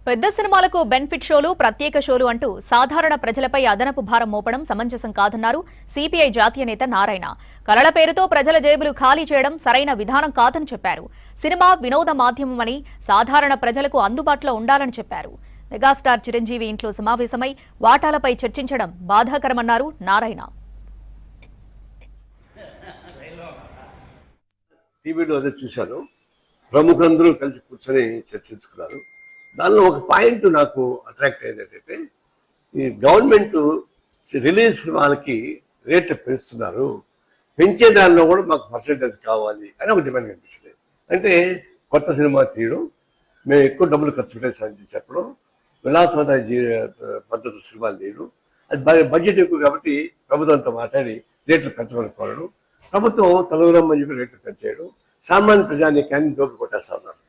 పెద్ద సినిమాలకు బెనిఫిట్ షోలు, ప్రత్యేక షోలు అంటూ సాధారణ ప్రజలపై అదనపు భారం మోపడం సమంజసం కాదన్నారు సిపిఐ జాతీయ నేత నారాయణ. కలల పేరుతో ప్రజల జేబులు ఖాళీ చేయడం సరైన విధానం కాదని చెప్పారు. సినిమా వినోద మాధ్యమమని, సాధారణ ప్రజలకు అందుబాటులో ఉండాలని చెప్పారు. మెగాస్టార్ చిరంజీవి ఇంట్లో సమావేశమై వాటాలపై చర్చించడం బాధాకరమన్నారు నారాయణ. టీవీలో అదే చూశాను. ప్రముఖులందరూ కలిసి కూర్చొని చర్చించుకున్నారు. దానిలో ఒక పాయింట్ నాకు అట్రాక్ట్ అయ్యేది ఏంటంటే, ఈ గవర్నమెంట్ రిలీజ్ సినిమాలకి రేట్లు పెంచుతున్నారు, పెంచే దానిలో కూడా మాకు పర్సెంటేజ్ కావాలి అని ఒక డిమాండ్ కనిపిస్తుంది. అంటే కొత్త సినిమా తీయడం, మేము ఎక్కువ డబ్బులు ఖర్చు పెట్టేసామని చెప్పడం, విలాసవంత పద్ధతి సినిమాలు తీయడం, అది బడ్జెట్ ఎక్కువ కాబట్టి ప్రభుత్వంతో మాట్లాడి రేట్లు పెంచమని కోరడం, ప్రభుత్వం తలవరమ్మని చెప్పి రేట్లు పెంచేయడం, సామాన్య ప్రజానీకాన్ని దోపి కొట్టేస్తా ఉన్నారు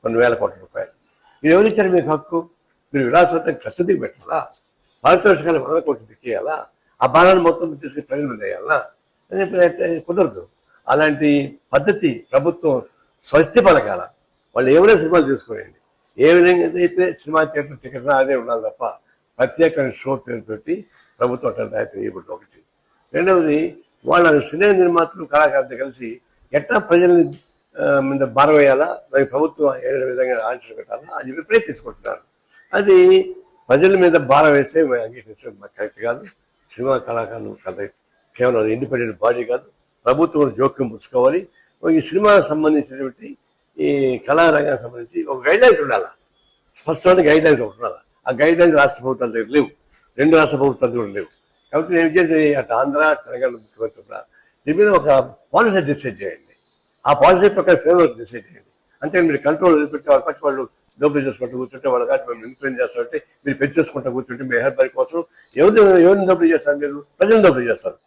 కొన్ని వేల కోట్ల రూపాయలు. ఇది ఎవరిచ్చారు మీకు హక్కు? మీరు విలాసవంతం ఖర్చు దిగి పెట్టాలా? పారితోషికాలు 100 కోట్లు దిక్కేయాలా? ఆ భారాన్ని మొత్తం తీసుకుని ప్రజల మీద వేయాలా? అది కుదరదు. అలాంటి పద్ధతి ప్రభుత్వం స్వస్తి పలకాల. వాళ్ళు ఏమైనా సినిమాలు తీసుకోండి, ఏ విధంగా అయితే సినిమా థియేటర్ టికెట్ అదే ఉండాలి తప్ప ప్రత్యేకమైన షో పేరుతోటి ప్రభుత్వం అట్లా చేయబడుతుంది. ఒకటి. రెండవది, వాళ్ళ సినిమా నిర్మాతలు కళాకారులతో కలిసి ఎట్లా ప్రజల్ని మీద భారం వేయాలా, మరి ప్రభుత్వం ఏ విధంగా ఆంక్షలు పెట్టాలా అని చెప్పి ప్రయత్నించుకుంటున్నారు. అది ప్రజల మీద భారం వేస్తే అంగీకరించడం కరెక్ట్ కాదు. సినిమా కళాకారులు కథ కేవలం అది ఇండిపెండెంట్ బాడీ కాదు, ప్రభుత్వం జోక్యం పుచ్చుకోవాలి. ఈ సినిమాకు సంబంధించినటువంటి ఈ కళారంగానికి సంబంధించి ఒక గైడ్ లైన్స్ ఉండాలి, స్పష్టమైన గైడ్ లైన్స్ ఒకటి ఉండాలి. ఆ గైడ్ లైన్స్ రాష్ట్ర ప్రభుత్వాల దగ్గర లేవు, 2 రాష్ట్ర ప్రభుత్వాలు కూడా లేవు. కాబట్టి నేను విజయం అటు ఆంధ్ర తెలంగాణ ముఖ్యమంత్రి కూడా దీని మీద ఒక పాలసీ డిసైడ్ చేయండి, ఆ పాలసీ ప్రకారం ఫ్రేమ్వర్క్ డిసైడ్ చేయండి. అంతే మీరు కంట్రోల్ వదిలిపెట్టి వాళ్ళ పట్టి వాళ్ళు దోపిడీ చేసుకుంటూ కూర్చుంటే వాళ్ళ కాబట్టి మేము ఇన్ఫ్లుయెన్స్ చేస్తామంటే, మీరు పెంచేసుకుంటూ కూర్చుంటే మీ హెల్ప్ కోసం ఎవరిని దోపిడీ చేస్తారు? మీరు ప్రజలను దోపిడీ చేస్తారు.